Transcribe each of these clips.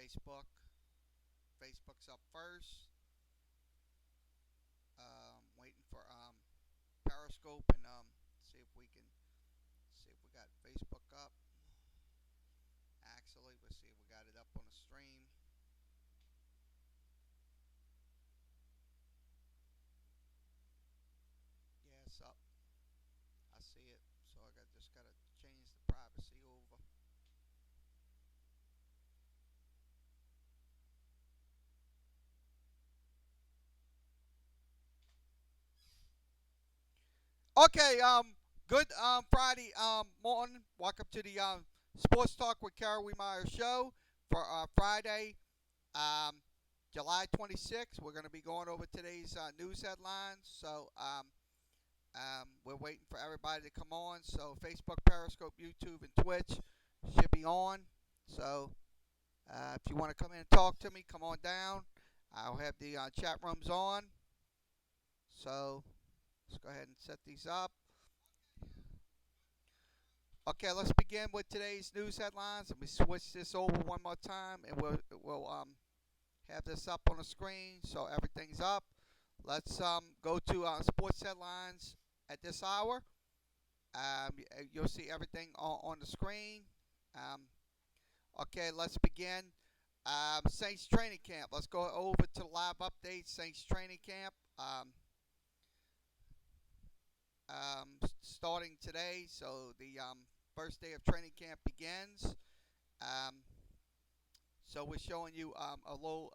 Facebook. Facebook's up first. Waiting for Periscope and see if we can see if we got Facebook up. Actually, we'll see if we got it up on the stream. Yeah, it's up. I see it. So just gotta change the privacy over. Okay, good Friday morning. Welcome to the Sports Talk with Kerry Wehmeyer show for Friday, um, July 26th. We're going to be going over today's news headlines. So we're waiting for everybody to come on. So Facebook, Periscope, YouTube, and Twitch should be on. So if you want to come in and talk to me, come on down. I'll have the chat rooms on. So let's go ahead and set these up. Okay, let's begin with today's news headlines. Let me switch this over one more time, and we'll have this up on the screen so everything's up. Let's go to sports headlines at this hour. You'll see everything on the screen. Um, okay, let's begin. Saints training camp. Let's go over to live updates. Saints training camp. Starting today, so the first day of training camp begins. Um, so we're showing you a little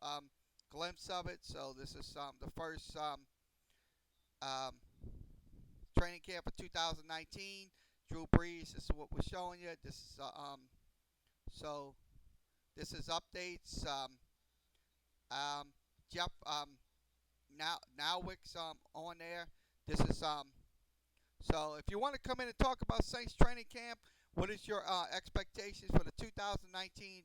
glimpse of it. So this is the first um, training camp of 2019. Drew Brees. This is what we're showing you. This is so this is updates. Um, Jeff Nowwick's on there. This is so if you want to come in and talk about Saints training camp, what is your expectations for the 2019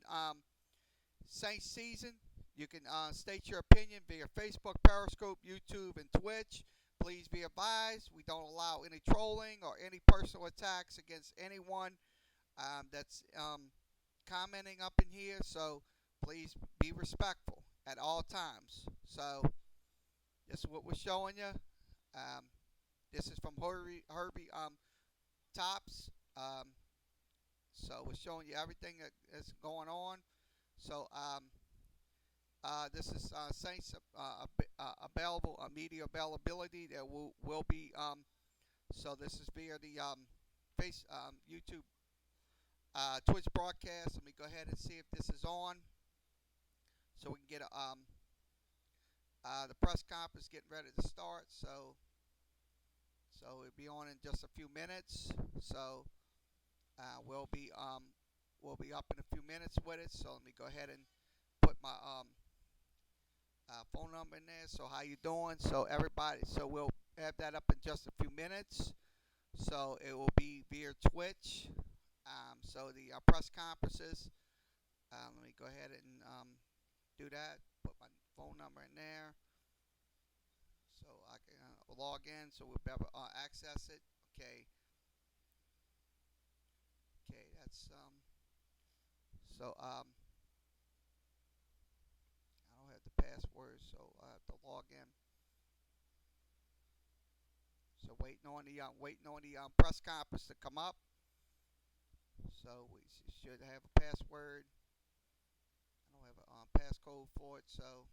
Saints season? You can state your opinion via Facebook, Periscope, YouTube, and Twitch. Please be advised, we don't allow any trolling or any personal attacks against anyone that's commenting up in here. So please be respectful at all times. So this is what we're showing you. Um, this is from Herbie Tops. So we're showing you everything that's going on. So this is Saints available media availability. There will be so this is via the YouTube Twitch broadcast. Let me go ahead and see if this is on, so we can get the press conference getting ready to start. So it'll be on in just a few minutes. So we'll be up in a few minutes with it. So let me go ahead and put my phone number in there. So how you doing? So everybody. So we'll have that up in just a few minutes. So it will be via Twitch. So the press conferences. Let me go ahead and do that. Put my phone number in there, so I can log in, so we'll be able to access it. Okay. Okay, that's so I don't have the password, so I have to log in. So waiting on the press conference to come up. So we should have a password. I don't have a passcode for it, so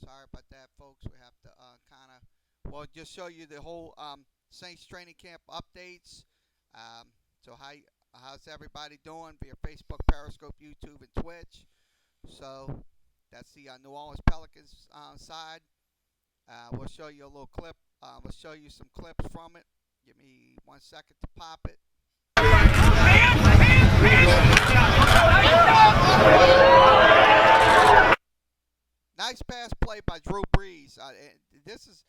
sorry about that, folks. We have to kind of just show you the whole Saints training camp updates. So how's everybody doing via Facebook, Periscope, YouTube, and Twitch? So that's the New Orleans Pelicans side. We'll show you a little clip. We'll show you some clips from it. Give me 1 second to pop it. Nice pass play by Drew Brees. This is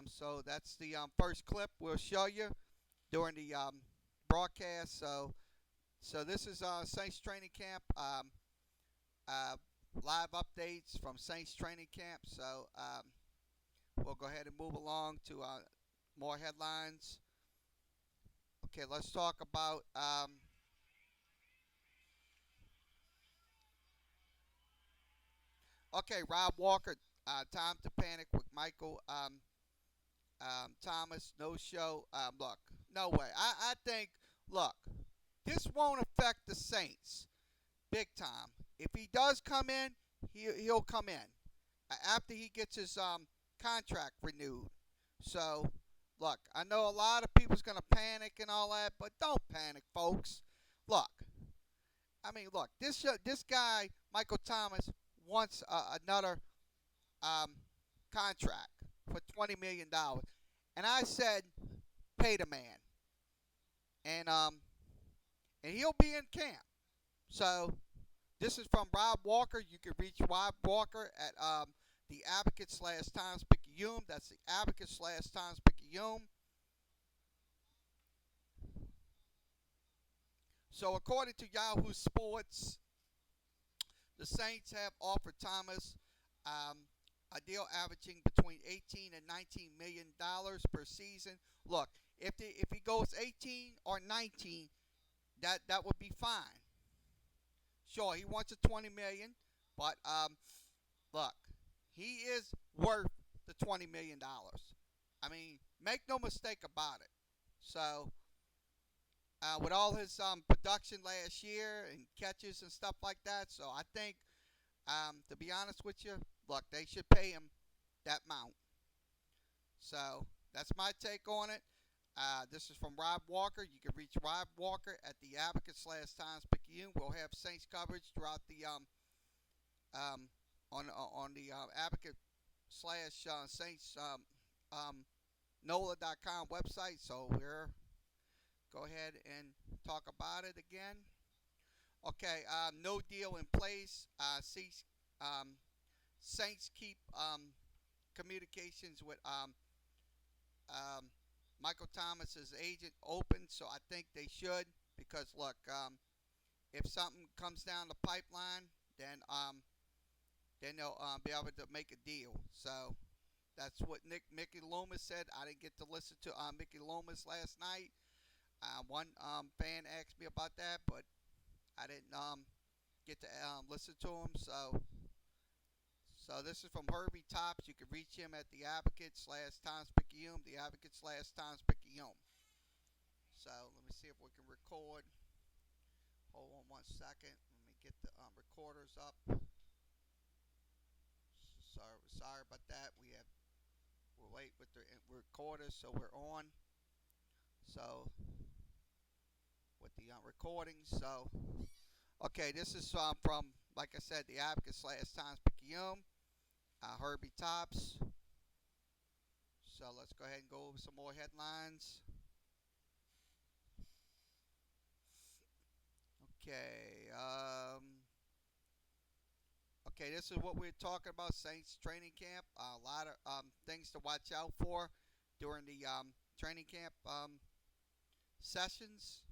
so that's the first clip we'll show you during the broadcast. So this is Saints training camp. Live updates from Saints training camp. So we'll go ahead and move along to more headlines. Okay, let's talk about Okay, Rob Walker. Time to Panic with Michael Thomas. No show. Look, no way. I think. Look, this won't affect the Saints big time. If he does come in, he'll come in after he gets his contract renewed. So, look, I know a lot of people's gonna panic and all that, but don't panic, folks. Look, I mean, look, this guy Michael Thomas wants another um, contract for $20 million, and I said, pay the man, and he'll be in camp. So this is from Rob Walker. You can reach Rob Walker at the Advocate slash Times Picayune. That's the Advocate slash Times Picayune. So according to Yahoo Sports, the Saints have offered Thomas um, a deal averaging between 18 and 19 million dollars per season. Look, if he goes 18 or 19, that would be fine. Sure, he wants a 20 million, but look, he is worth the $20 million. I mean, make no mistake about it. So, with all his production last year and catches and stuff like that, so I think, to be honest with you, look, they should pay him that amount. So that's my take on it. This is from Rob Walker. You can reach Rob Walker at the Advocate slash Times Picayune. We'll have Saints coverage throughout the on the Advocate slash Saints NOLA.com website. So we're go ahead and talk about it again. Okay, no deal in place. Saints keep communications with um, Michael Thomas's agent open, so I think they should because look, if something comes down the pipeline, then they'll be able to make a deal. So that's what Mickey Loomis said. I didn't get to listen to Mickey Loomis last night. One fan asked me about that, but I didn't get to listen to him. So this is from Herbie Tops. You can reach him at the Advocate slash Times Picayune. The Advocate slash Times Picayune. So let me see if we can record. Hold on 1 second. Let me get the recorders up. Sorry about that. We're late with the recorders, so we're on. So with the recording. So okay, this is from, like I said, the Advocate slash Times Picayune. Herbie Tops. So let's go ahead and go over some more headlines. Okay. Okay, this is what we're talking about. Saints training camp. A lot of things to watch out for during the training camp sessions.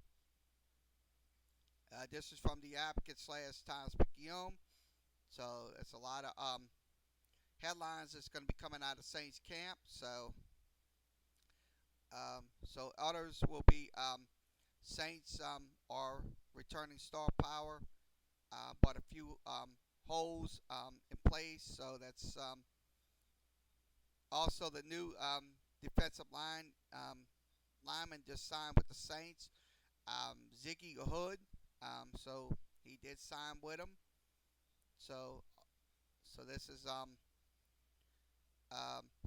This is from the Advocate slash Times Picayune. So it's a lot of headlines that's going to be coming out of Saints camp. So others will be Saints are returning star power, but a few holes in place. So that's also the new defensive lineman just signed with the Saints, Ziggy Hood. So he did sign with them. So this is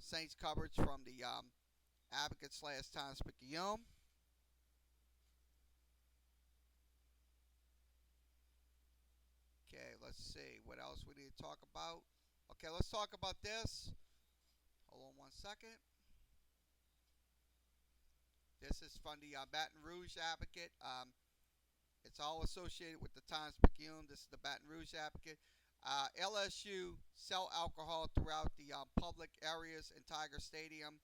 Saints coverage from the Advocate slash Times Picayune. Okay, let's see what else we need to talk about. Okay, let's talk about this. Hold on 1 second. This is from the Baton Rouge Advocate. It's all associated with the Times Picayune. This is the Baton Rouge Advocate. LSU sell alcohol throughout the public areas in Tiger Stadium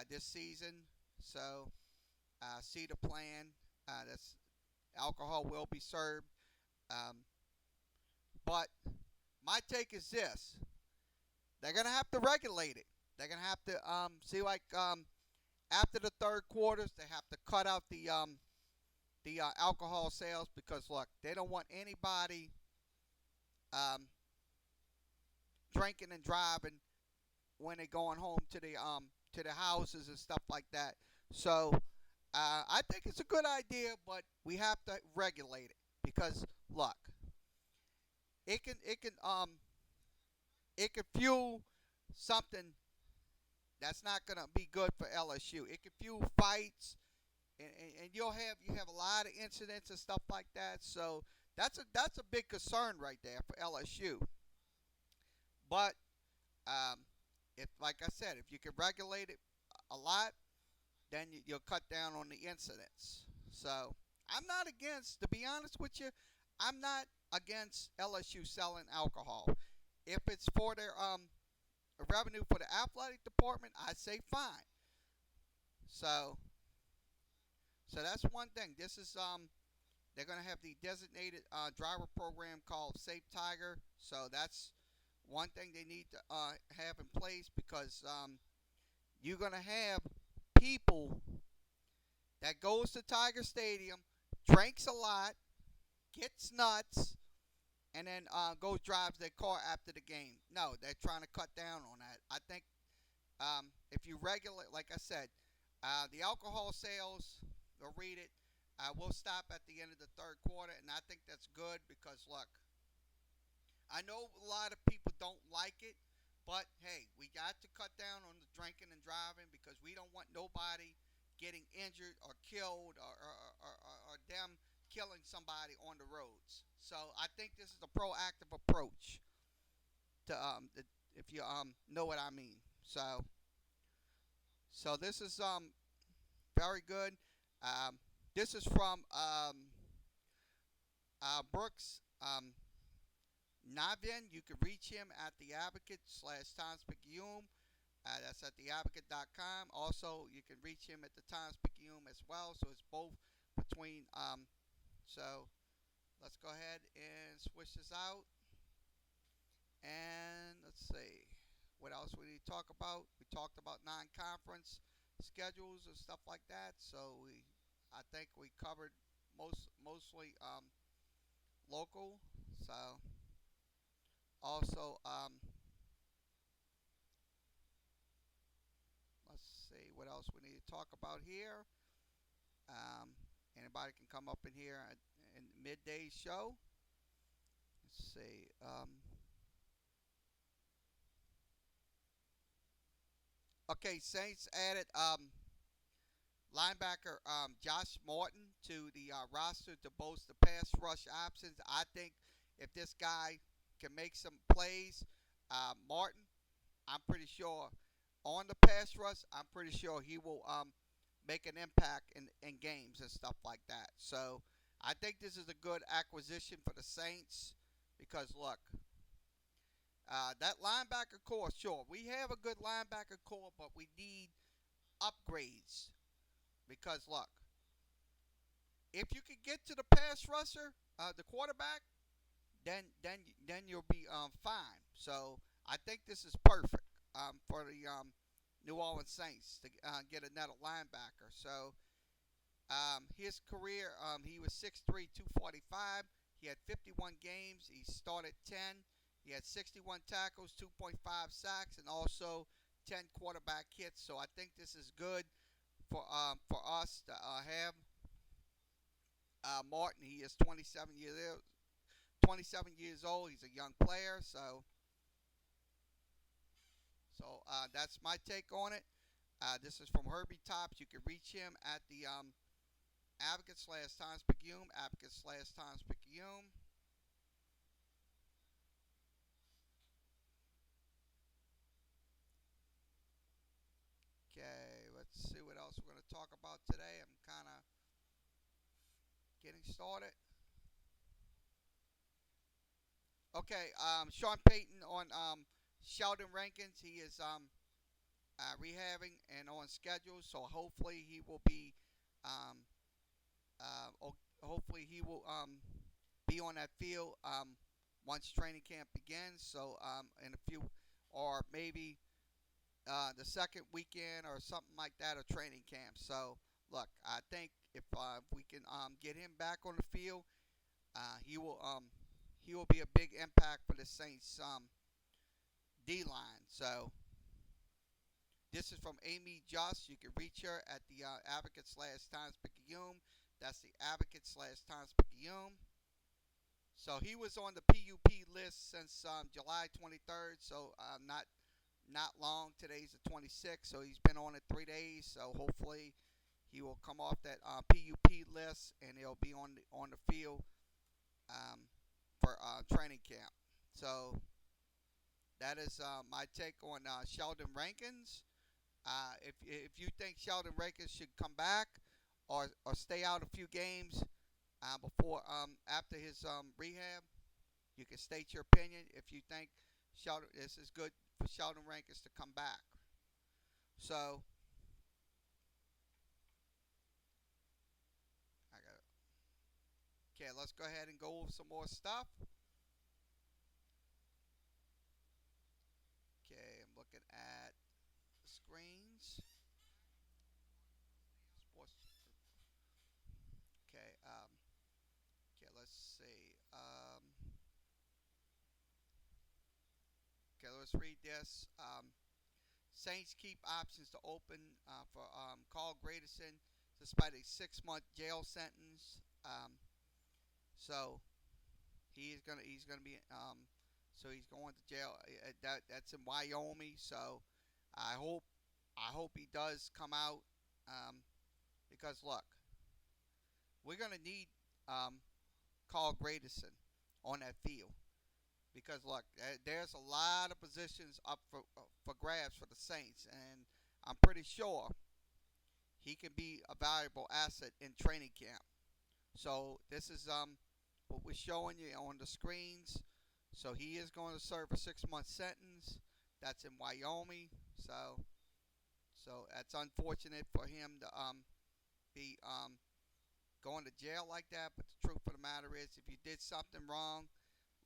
this season. So see the plan. That's alcohol will be served. Um, but my take is this: they're gonna have to regulate it. They're gonna have to see like after the third quarters, they have to cut out the alcohol sales because look, they don't want anybody um, drinking and driving when they're going home to the houses and stuff like that. So I think it's a good idea, but we have to regulate it because look, it can it can um it can fuel something that's not gonna be good for LSU. It can fuel fights, and you have a lot of incidents and stuff like that. So that's a big concern right there for LSU. But um, if like I said, if you can regulate it a lot, then you'll cut down on the incidents. So I'm not against, to be honest with you, I'm not against LSU selling alcohol. If it's for their revenue for the athletic department, I say fine. So that's one thing. This is they're gonna have the designated driver program called Safe Tiger. So that's one thing they need to have in place because you're gonna have people that goes to Tiger Stadium, drinks a lot, gets nuts, and then goes drives their car after the game. No, they're trying to cut down on that. I think if you regulate, like I said, the alcohol sales, go read it. Will stop at the end of the third quarter, and I think that's good because look, I know a lot of people don't like it, but hey, we got to cut down on the drinking and driving because we don't want nobody getting injured or killed or them killing somebody on the roads. So I think this is a proactive approach to if you know what I mean. So this is very good. Um, this is from Brooks Navin. You can reach him at the Advocate slash Times Picayune. That's at theadvocate.com. Also, you can reach him at the Times Picayune as well. So it's both between. So let's go ahead and switch this out. And let's see what else we need to talk about. We talked about non-conference schedules and stuff like that. So I think we covered mostly local. So also, let's see what else we need to talk about here. Um, Anybody can come up in here in midday show. Let's see. Okay, Saints added linebacker Josh Morton to the roster to boast the pass rush options. I think if this guy can make some plays, Martin, I'm pretty sure on the pass rush, I'm pretty sure he will make an impact in games and stuff like that. So I think this is a good acquisition for the Saints because look, that linebacker core, sure, we have a good linebacker core, but we need upgrades because look, if you can get to the pass rusher, the quarterback, then you'll be fine. So I think this is perfect for the New Orleans Saints to get another linebacker. So his career, he was 6'3", 245. He had 51 games. He started 10. He had 61 tackles, 2.5 sacks, and also 10 quarterback hits. So I think this is good for us to have Martin. He is 27 years old. 27 years old. He's a young player. So that's my take on it. This is from Herbie Tops. You can reach him at the Advocate slash Times Picayune. Advocate slash Times Picayune. Okay, let's see what else we're going to talk about today. I'm kind of getting started. Okay, Sean Payton on Sheldon Rankins. He is rehabbing and on schedule, so hopefully he will be um, hopefully he will be on that field once training camp begins. So in a few, or maybe the second weekend or something like that, or training camp. So look, I think if we can get him back on the field, he will be a big impact for the Saints D line. So this is from Amy Just. You can reach her at the Advocate slash Times Picayune. That's the Advocate slash Times Picayune. So he was on the PUP list since July 23rd. So not long. Today's the 26th. So he's been on it 3 days. So hopefully he will come off that PUP list and he'll be on the field um, for training camp. So that is my take on Sheldon Rankins. If you think Sheldon Rankins should come back or stay out a few games before after his rehab, you can state your opinion. If you think Sheldon this is good for Sheldon Rankins to come back. So I got okay. Let's go ahead and go over some more stuff. Okay, I'm looking at the screens. Sports. Okay. Okay. Let's see. Okay. Let's read this. Saints keep options to open for Carl Gradison despite a 6-month jail sentence. So he's gonna be so he's going to jail. That's in Wyoming. So I hope I hope he does come out because look, we're gonna need um, Carl Gradison on that field because look, there's a lot of positions up for grabs for the Saints, and I'm pretty sure he can be a valuable asset in training camp. So this is what we're showing you on the screens. So he is going to serve a 6-month sentence. That's in Wyoming. So that's unfortunate for him to be going to jail like that. But the truth of the matter is, if you did something wrong,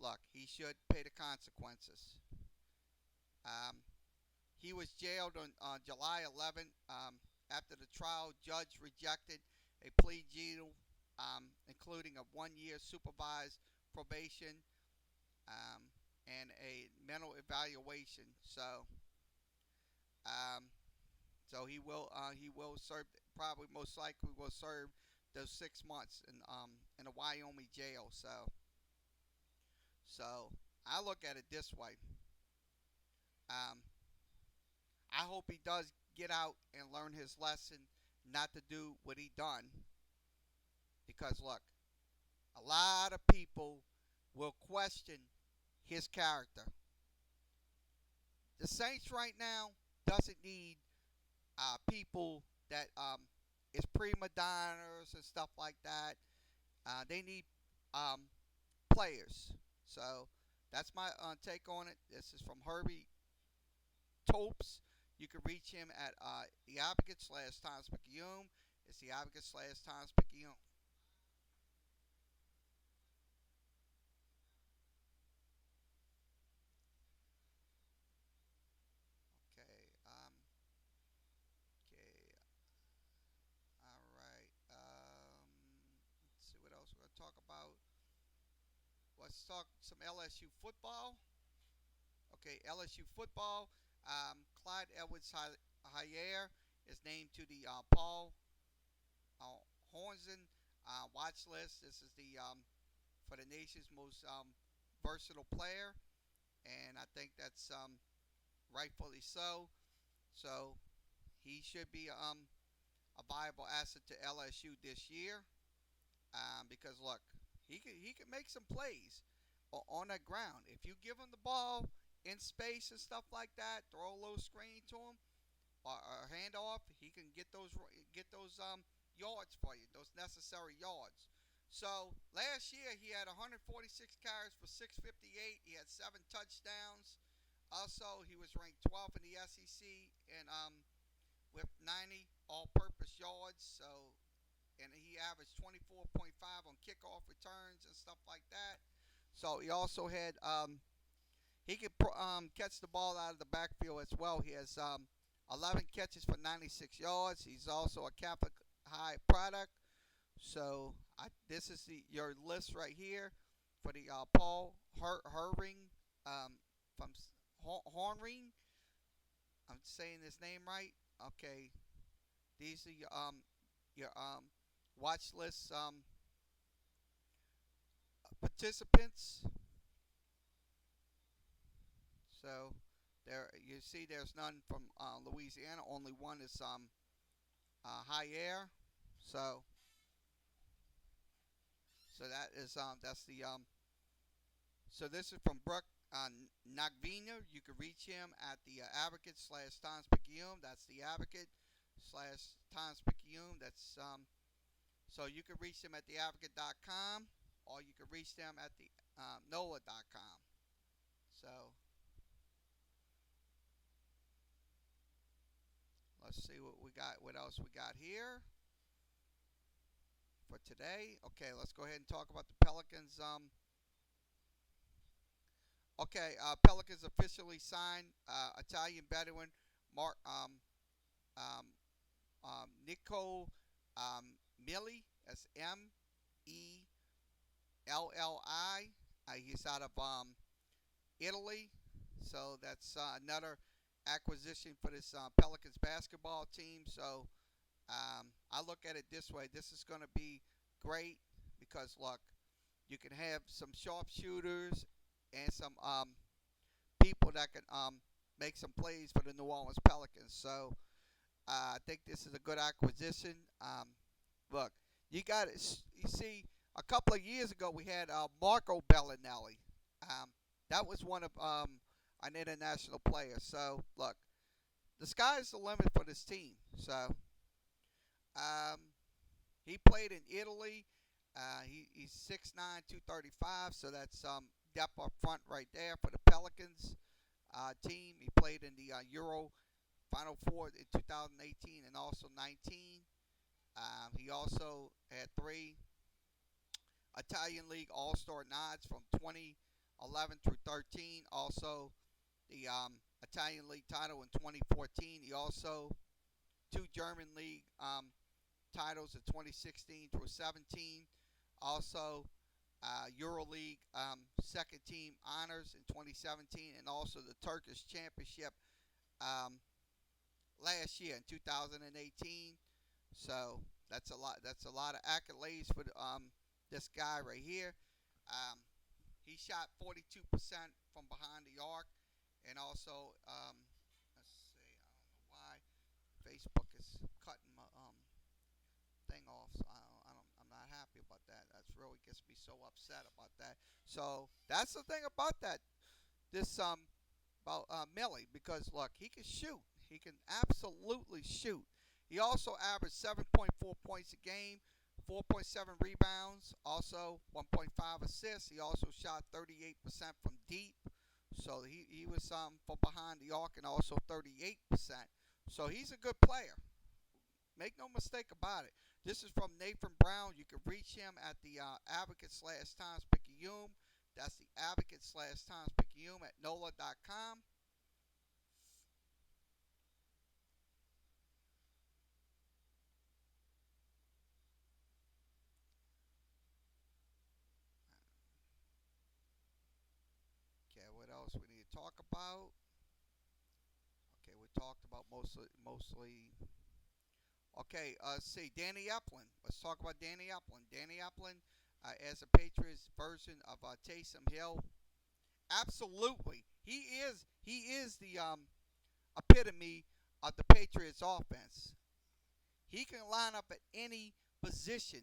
look, he should pay the consequences. Um, he was jailed on July 11th after the trial judge rejected a plea deal, including a 1 year supervised probation um, and a mental evaluation. Um, so he will serve probably most likely will serve those 6 months in a Wyoming jail. So I look at it this way. Um, I hope he does get out and learn his lesson, not to do what he done. Because look, a lot of people will question his character. The Saints right now doesn't need people that is prima donnas and stuff like that. They need um, players. So that's my take on it. This is from Herbie Topes. You can reach him at the Advocate slash Times Picayune. It's the Advocate slash Times Picayune. Okay. Okay. All right. Let's see what else we're gonna talk about. Let's talk some LSU football. Okay, LSU football. Clyde Edwards Hyer is named to the Paul Hornzen watch list. This is the for the nation's most versatile player, and I think that's rightfully so. So he should be a viable asset to LSU this year because look, he can make some plays on that ground if you give him the ball in space and stuff like that. Throw a little screen to him or hand off. He can get those yards for you, those necessary yards. So last year he had 146 carries for 658. He had 7 touchdowns. Also, he was ranked 12th in the SEC and with 90 all-purpose yards. So and he averaged 24.5 on kickoff returns and stuff like that. So he also had he can catch the ball out of the backfield as well. He has 11 catches for 96 yards. He's also a Catholic High product. So this is your list right here for the Paul Herring from Hornring. I'm saying his name right. Okay, these are your watch list participants. So there you see there's none from Louisiana. Only one is high air. So that's the so this is from Brooke Nagvina. You can reach him at the advocate slash Times Picayune. That's the advocate slash Times Picayune. That's so you can reach them at theadvocate.com or you can reach them at the NOLA.com. So let's see what we got. What else we got here for today? Okay, let's go ahead and talk about the Pelicans. Pelicans officially signed Italian veteran Mark um, Nico Milli. That's Melli. He's out of Italy, so that's another acquisition for this Pelicans basketball team. So I look at it this way: this is going to be great because look, you can have some sharpshooters and some people that can make some plays for the New Orleans Pelicans. So I think this is a good acquisition. Look, you got it. You see, a couple of years ago we had Marco Bellinelli. Um, that was one of an international player. So look, the sky's the limit for this team. So um, he played in Italy. He's 6'9", 235. So that's depth up front right there for the Pelicans team. He played in the Euro Final Four in 2018 and also 19. He also had three Italian League All-Star nods from 2011 through 13. Also, the Italian League title in 2014. He also two German League titles in 2016 through 17. Also, EuroLeague second team honors in 2017, and also the Turkish Championship um, last year in 2018. So that's a lot. That's a lot of accolades for this guy right here. Um, he shot 42% from behind the arc, and also let's see. I don't know why Facebook is cutting my thing off. So I'm not happy about that. That's really gets me so upset about that. So that's the thing about that. This about Millie because look, he can shoot. He can absolutely shoot. He also averaged 7.4 points a game, 4.7 rebounds, also 1.5 assists. He also shot 38% from deep. So he was from behind the arc and also 38%. So he's a good player. Make no mistake about it. This is from Nathan Brown. You can reach him at the advocate slash Times Picayune. That's the advocate slash Times Picayune at NOLA.com. Okay, what else we need to talk about? Okay, we talked about mostly. Okay, see Danny Epplin. Let's talk about Danny Epplin. Danny Epplin, as a Patriots version of Taysom Hill, absolutely. He is the epitome of the Patriots offense. He can line up at any position.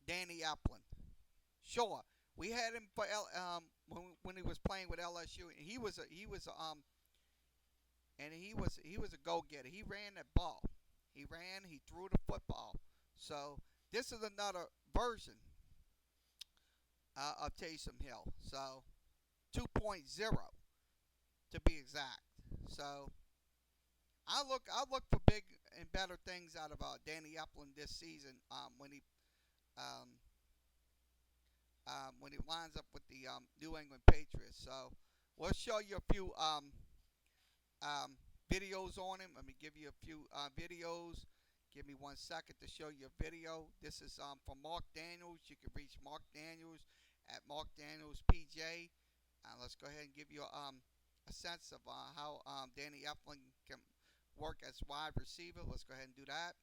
Danny Epplin. Sure, we had him for when he was playing with LSU, and he was a go getter. He ran that ball. He ran. He threw the football. So this is another version of Taysom Hill. So 2.0 to be exact. So I look for big and better things out of Danny Epplin this season um, when he lines up with the New England Patriots. So we'll show you a few um, videos on him. Let me give you a few videos. Give me 1 second to show you a video. This is from Mark Daniels. You can reach Mark Daniels at Mark Daniels PJ. Let's go ahead and give you a sense of how Danny Eflin can work as wide receiver. Let's go ahead and do that.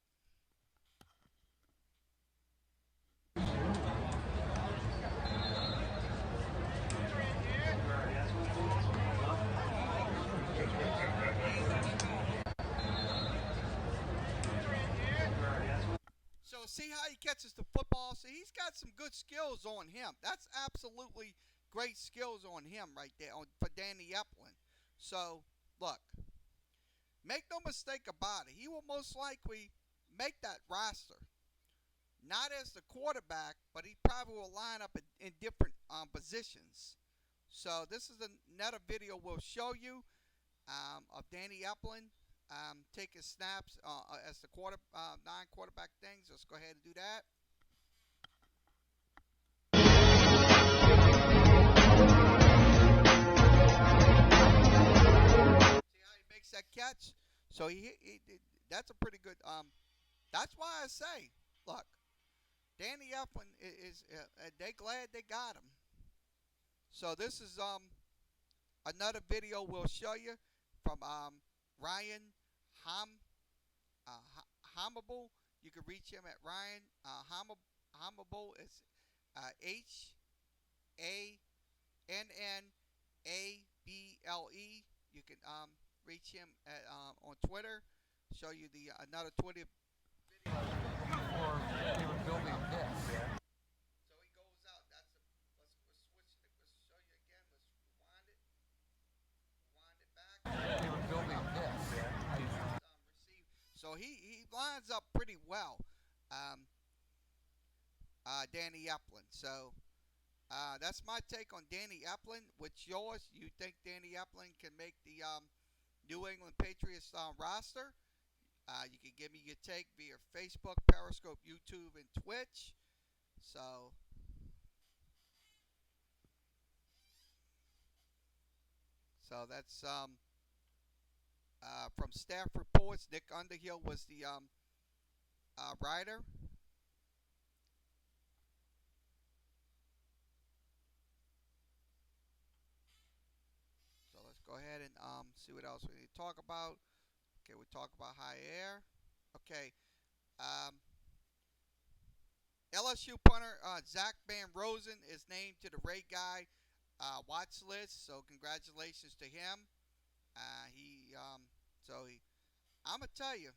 So see how he catches the football. So he's got some good skills on him. That's absolutely great skills on him right there for Danny Eflin. So look, make no mistake about it. He will most likely make that roster. Not as the quarterback, but he probably will line up in different positions. So this is another video we'll show you of Danny Eflin taking snaps as the non-quarterback things. Let's go ahead and do that. See how he makes that catch? So that's a pretty good. That's why I say, look, Danny Eflin is they glad they got him. So this is another video we'll show you from Ryan Ham Hamable. You can reach him at Ryan Hamable. It's HANNABLE. You can reach him on Twitter. Show you the another Twitter video. Before they were building this. So he goes out. Let's switch it. Let's show you again. Let's rewind it back. They were building this. So he lines up pretty well, Danny Eflin. So that's my take on Danny Eflin. What's yours? You think Danny Eflin can make the New England Patriots roster? You can give me your take via Facebook, Periscope, YouTube, and Twitch. So that's from Staff Reports. Nick Underhill was the writer. So let's go ahead and see what else we need to talk about. Okay, we talk about high air. Okay, LSU punter Zach Van Rosen is named to the Ray Guy watch list. So congratulations to him. I'm gonna tell you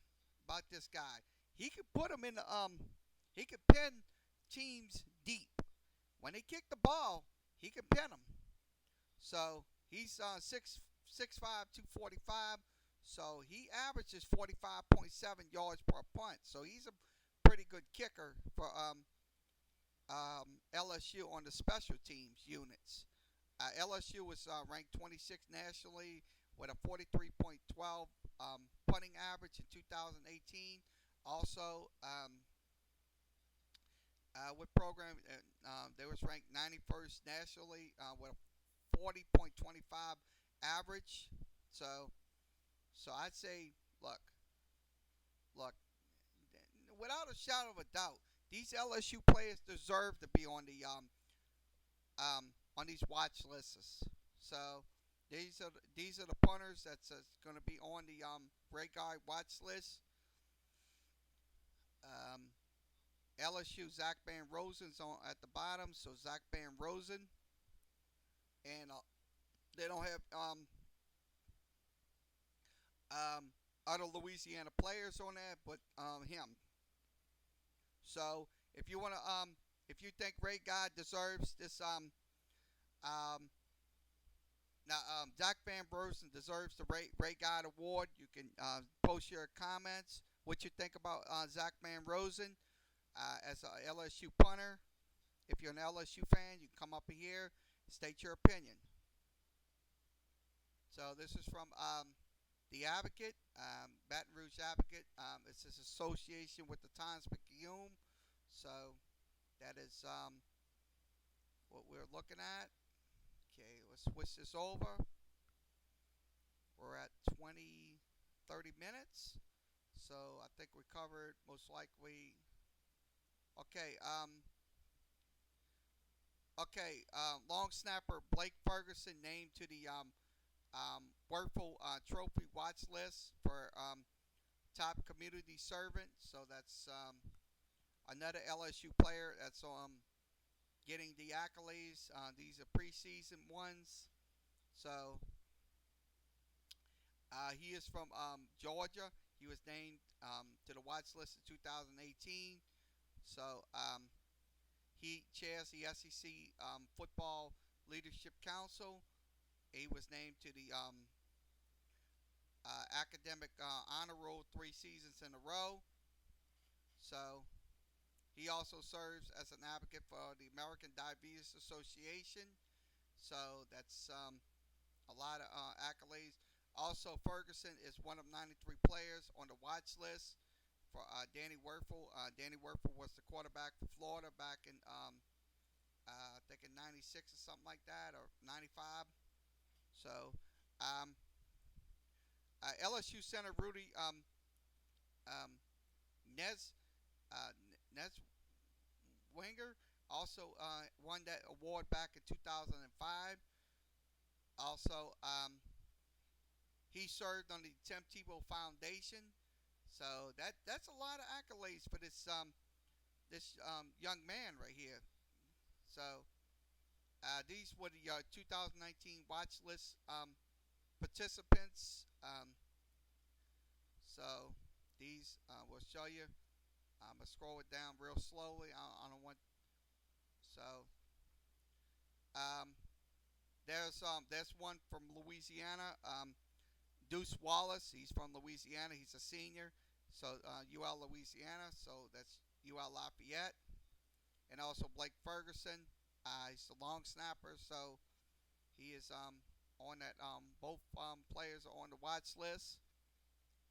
about this guy. He could put them in the he could pin teams deep. When they kick the ball, he can pin them. So he's 6'5", 245. So he averages 45.7 yards per punt. So he's a pretty good kicker for LSU on the special teams units. LSU was ranked 26th nationally with a 43.12 punting average in 2018. Also, with program, they was ranked 91st nationally with a 40.25 average. So I'd say, look, without a shadow of a doubt, these LSU players deserve to be on the on these watch lists. So these are the punters that's going to be on the Ray Guy watch list. LSU Zach Van Rosen's on at the bottom, so Zach Van Rosen, and they don't have other Louisiana players on that, but him. So if you wanna if you think Ray Guy deserves this now Zach Van Rosen deserves the Ray Guy award, you can post your comments what you think about Zach Van Rosen as a LSU punter. If you're an LSU fan, you can come up here, state your opinion. So this is from the Advocate, Baton Rouge Advocate. It's his association with the Times-Picayune. So that is what we're looking at. Okay, let's switch this over. We're at 30 minutes. So I think we covered most likely. Okay, long snapper Blake Ferguson named to the Werfel Trophy watch list for top community servant. So that's another LSU player that's getting the accolades. These are preseason ones. So he is from Georgia. He was named to the watch list in 2018. So he chairs the SEC Football Leadership Council. He was named to the academic honor roll 3 seasons in a row. So he also serves as an advocate for the American Diabetes Association. So that's a lot of accolades. Also, Ferguson is one of 93 players on the watch list for Danny Werfel. Danny Werfel was the quarterback for Florida back in, I think in '96 or something like that, or '95. So, um, LSU center Rudy um, Nez Nez Winger also won that award back in 2005. Also, he served on the Tim Tebow Foundation. So that's a lot of accolades for this young man right here. So these were the 2019 watch list participants. So these will show you. I'm gonna scroll it down real slowly. I don't want so. Um, there's one from Louisiana. Deuce Wallace. He's from Louisiana. He's a senior. So UL Louisiana. So that's UL Lafayette. And also Blake Ferguson. He's the long snapper. So he is on that. Both players are on the watch list.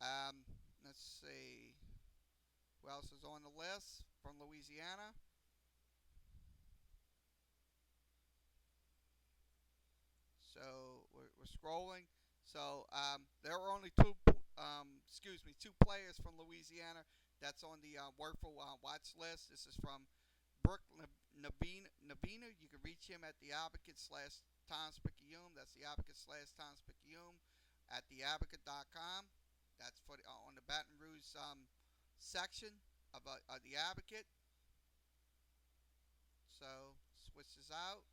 Um, let's see who else is on the list from Louisiana. So we're scrolling. So there are only two players from Louisiana that's on the Werfel watch list. This is from Brooke Nabina. You can reach him at the Advocate slash Times Picayune. That's the Advocate slash Times Picayune at theadvocate.com. That's for on the Baton Rouge section of the Advocate. So switch this out.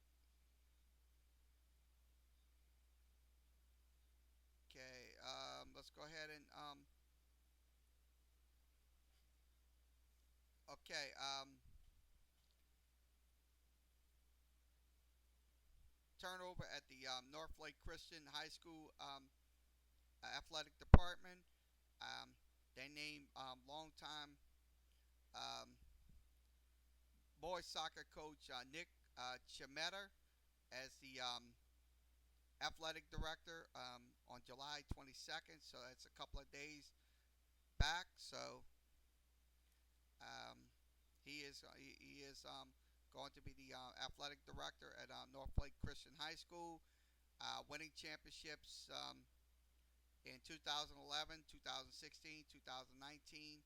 Okay, let's go ahead and okay. Turnover at the North Lake Christian High School athletic department. Um, they named longtime um, boys soccer coach Nick Chimetter as the athletic director on July 22nd. So that's a couple of days back. So um, he is going to be the athletic director at North Lake Christian High School, winning championships in 2011, 2016, 2019.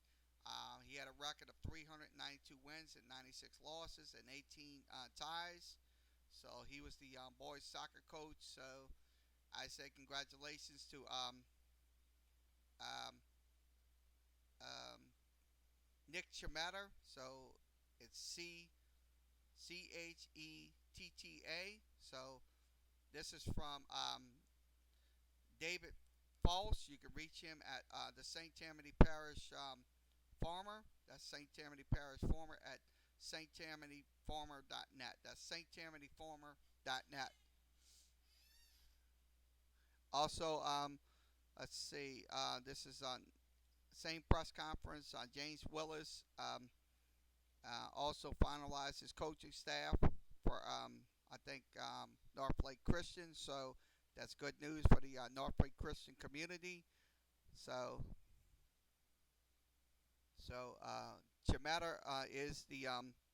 He had a record of 392 wins and 96 losses and 18 ties. So he was the boys soccer coach. So I say congratulations to um, um, Nick Chemetta. So it's Chetta. So this is from David False. You can reach him at the St. Tammany Parish Farmer. That's St. Tammany Parish Farmer at sttammanyfarmer.net. That's sttammanyfarmer.net. Also, let's see. This is on same press conference. James Willis also finalized his coaching staff for I think North Lake Christian. So that's good news for the North Lake Christian community. So Chimetta is the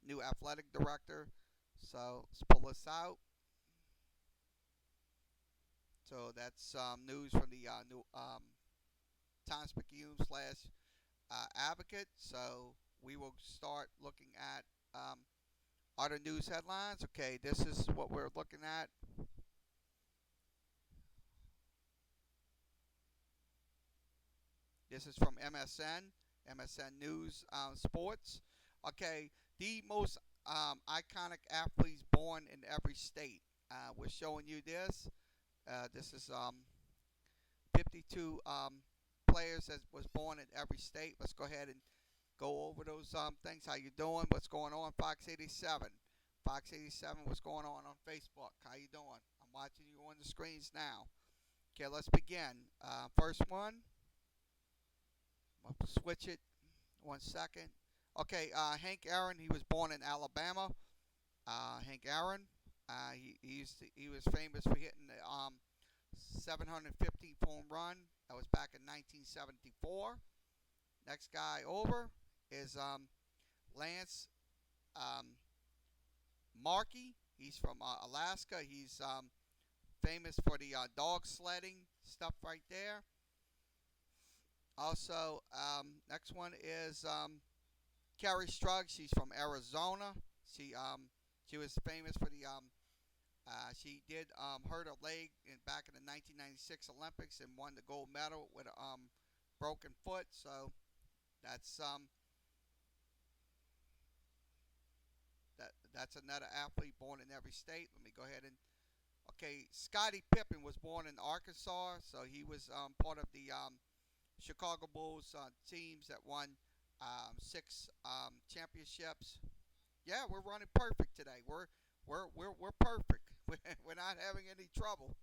new athletic director. So let's pull this out. So that's news from the new Times Picayune slash Advocate. So we will start looking at other news headlines. Okay, this is what we're looking at. This is from MSN News Sports. Okay, the most iconic athletes born in every state. We're showing you this. This is 52 players that was born in every state. Let's go ahead and go over those things. How you doing? What's going on? Fox 87. Fox 87. What's going on Facebook? How you doing? I'm watching you on the screens now. Okay, let's begin. First one. I'll switch it. 1 second. Okay, Hank Aaron. He was born in Alabama. Hank Aaron. He was famous for hitting the 715th home run. That was back in 1974. Next guy over is Lance um, Markey. He's from Alaska. He's famous for the dog sledding stuff right there. Also, next one is Kerry Struggs. She's from Arizona. She was famous for the she did hurt her leg back in the 1996 Olympics and won the gold medal with a broken foot. So that's that's another athlete born in every state. Let me go ahead and okay. Scottie Pippen was born in Arkansas, so he was part of the Chicago Bulls teams that won 6 championships. Yeah, we're running perfect today. We're perfect. We're not having any trouble.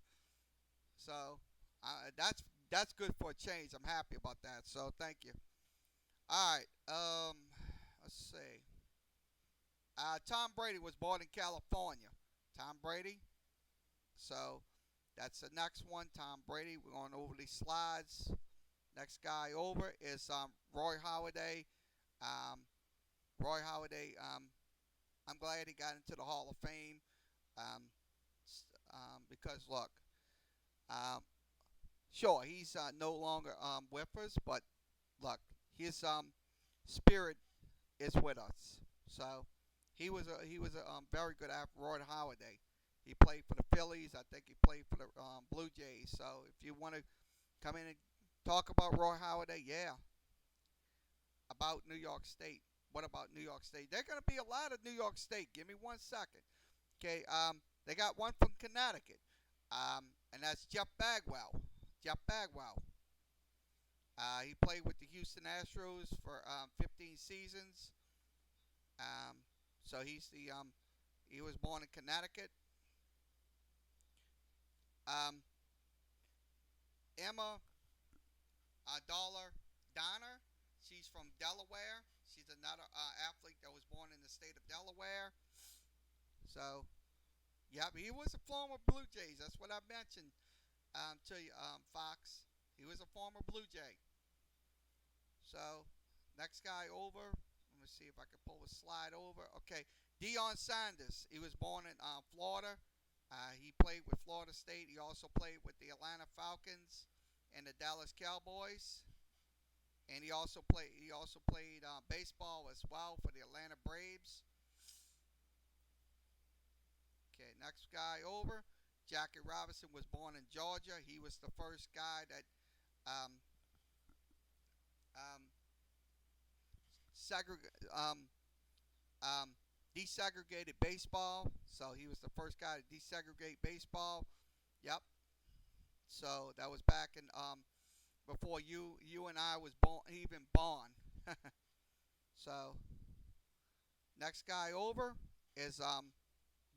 So that's good for a change. I'm happy about that. So thank you. All right. Let's see. Tom Brady was born in California. Tom Brady. So that's the next one. Tom Brady. We're going over these slides. Next guy over is Roy Halladay. Um, Roy Halladay. I'm glad he got into the Hall of Fame. Um, because look, um, sure he's no longer with us, but look, his spirit is with us. So he was a very good athlete. Roy Halladay. He played for the Phillies. I think he played for the Blue Jays. So if you want to come in and talk about Roy Halladay, yeah, about New York State. What about New York State? There are going to be a lot of New York State. Give me 1 second. Okay, they got one from Connecticut, and that's Jeff Bagwell. Jeff Bagwell. He played with the Houston Astros for 15 seasons. Um, so he was born in Connecticut. Um, Emma Dollar Donner. She's from Delaware. She's another athlete that was born in the state of Delaware. So, yeah, he was a former Blue Jays. That's what I mentioned to you, Fox. He was a former Blue Jay. So, next guy over. Let me see if I can pull a slide over. Okay, Deion Sanders. He was born in Florida. He played with Florida State. He also played with the Atlanta Falcons and the Dallas Cowboys. And he also played baseball as well for the Atlanta Braves. Okay, next guy over. Jackie Robinson was born in Georgia. He was the first guy that um, um, segreg- um, desegregated baseball. So he was the first guy to desegregate baseball. Yep. So that was back in before you and I was born, even born. So next guy over is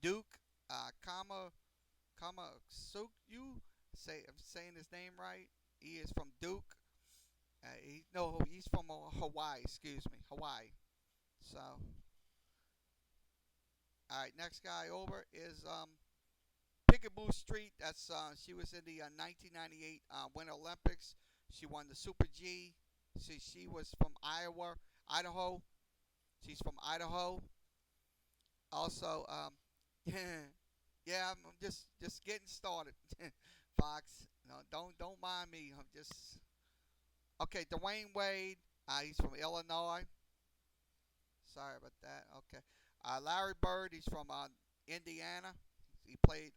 Duke Kama Sukyu. Say I'm saying his name right. He is from Duke. No, he's from Hawaii. Excuse me, Hawaii. So, all right, next guy over is Picaboo Street. That's she was in the 1998 Winter Olympics. She won the Super G. She was from Idaho. She's from Idaho. Also, yeah, I'm just getting started. Fox, no, don't mind me. I'm just okay. Dwayne Wade. He's from Illinois. Sorry about that. Okay. Larry Bird. He's from Indiana. He played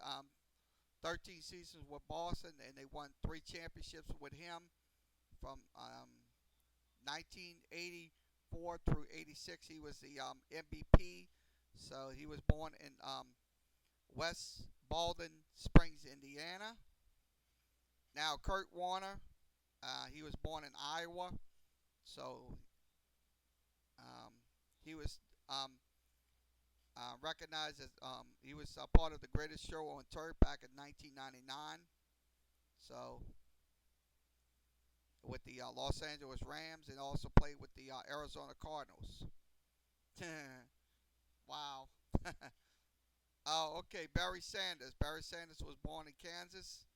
13 seasons with Boston, and they won 3 championships with him. From 1984 through 86, he was the MVP. So he was born in West Baldwin Springs, Indiana. Now Kurt Warner, he was born in Iowa. So um, he was um, recognized as he was part of the greatest show on turf back in 1999. So with the Los Angeles Rams and also played with the Arizona Cardinals. Wow. Oh, okay. Barry Sanders. Barry Sanders was born in Kansas.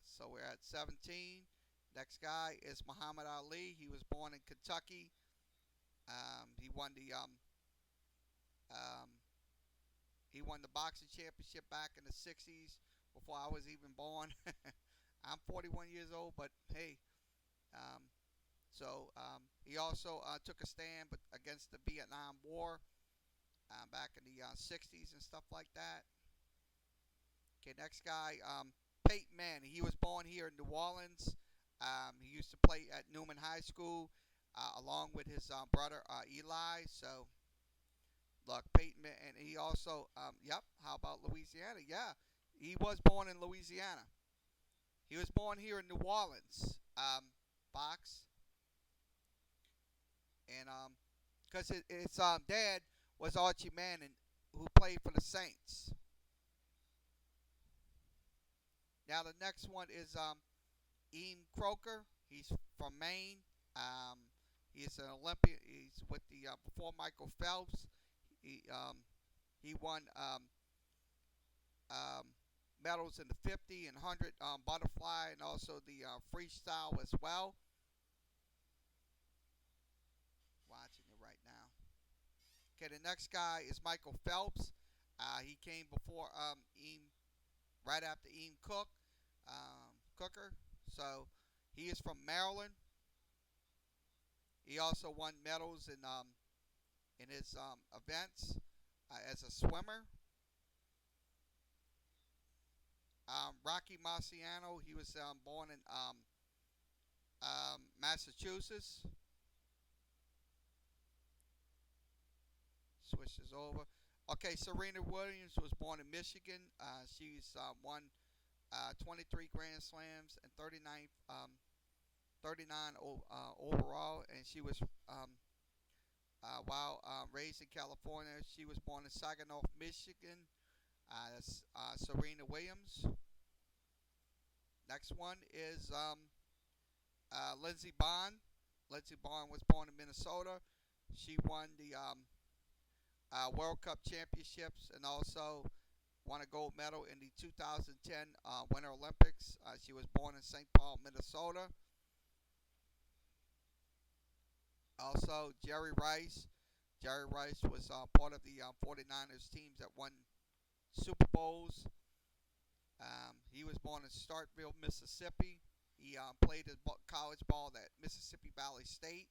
So we're at 17. Next guy is Muhammad Ali. He was born in Kentucky. He won the um, he won the boxing championship back in the 60s before I was even born. I'm 41 years old, but hey, um, he also took a stand against the Vietnam War back in the 60s and stuff like that. Okay, next guy, Peyton Manning. He was born here in New Orleans. He used to play at Newman High School along with his brother Eli. So, look, Peyton Manning, and he also, yep, how about Louisiana? Yeah, he was born in Louisiana. He was born here in New Orleans, Fox, and because his dad was Archie Manning, who played for the Saints. Now the next one is Ian Croker. He's from Maine. Um, he's an Olympian. He's with the before Michael Phelps. He um, he won um, medals in the 50 and 100 butterfly and also the freestyle as well. Watching it right now. Okay, the next guy is Michael Phelps. He came before Ian, right after Ian Cooker. So he is from Maryland. He also won medals in his events as a swimmer. Rocky Marciano, he was born in Massachusetts. Switches over. Okay, Serena Williams was born in Michigan. She's won 23 Grand Slams and 39 overall, and she was while raised in California. She was born in Saginaw, Michigan. That's Serena Williams. Next one is Lindsey Bond. Lindsey Bond was born in Minnesota. She won the World Cup championships and also won a gold medal in the 2010 Winter Olympics. She was born in St. Paul, Minnesota. Also, Jerry Rice. Jerry Rice was part of the 49ers teams that won Super Bowls. He was born in Starkville, Mississippi. He played his college ball at Mississippi Valley State.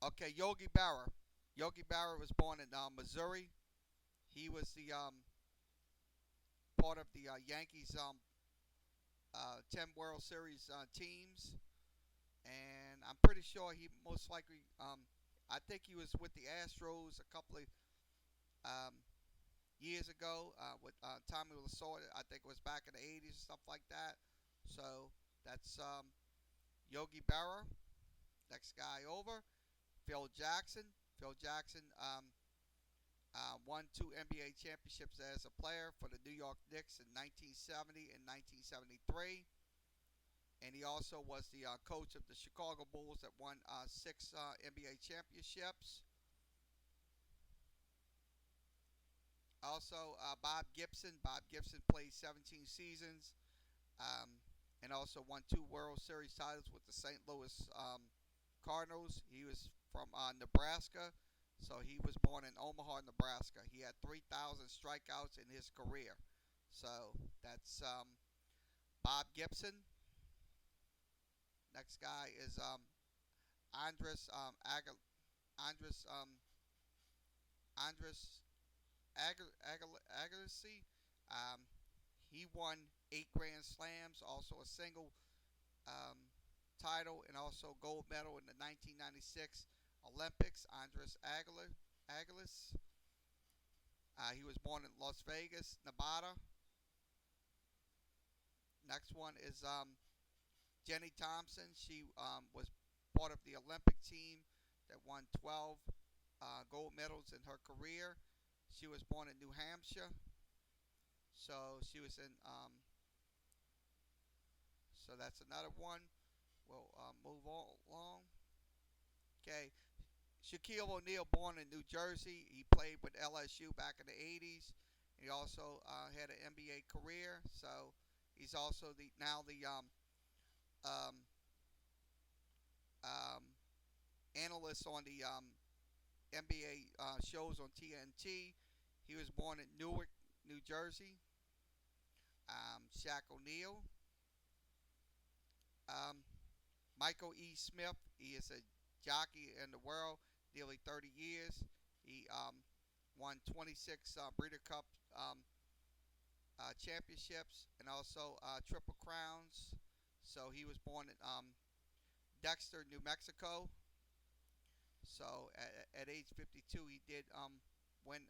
Okay, Yogi Berra. Yogi Berra was born in Missouri. He was the part of the Yankees 10 World Series teams, and I'm pretty sure he most likely, I think he was with the Astros a couple of um, years ago with Tommy Lasorda. I think it was back in the 80s and stuff like that. So that's Yogi Berra. Next guy over, Phil Jackson. Phil Jackson won two NBA championships as a player for the New York Knicks in 1970 and 1973. And he also was the coach of the Chicago Bulls that won six NBA championships. Also, Bob Gibson. Bob Gibson played 17 seasons and also won two World Series titles with the St. Louis Cardinals. He was from Nebraska, so he was born in Omaha, Nebraska. He had 3,000 strikeouts in his career. So that's Bob Gibson. Next guy is Andres Andres Andres Agassi. Um, he won 8 Grand Slams, also a single um, title and also gold medal in the 1996 Olympics. Andres Aguilas. He was born in Las Vegas, Nevada. Next one is Jenny Thompson. She was part of the Olympic team that won 12 gold medals in her career. She was born in New Hampshire, so she was in. So that's another one. We'll move on along. Okay, Shaquille O'Neal, born in New Jersey. He played with LSU back in the 80s. He also had an NBA career. So he's also the now the um, um, analyst on the NBA shows on TNT. He was born in Newark, New Jersey. Shaq O'Neal. Um, Michael E. Smith. He is a jockey in the world, nearly 30 years. He won 26 Breeder Cup um, championships and also Triple Crowns. So he was born in Dexter, New Mexico. So at age 52, he did win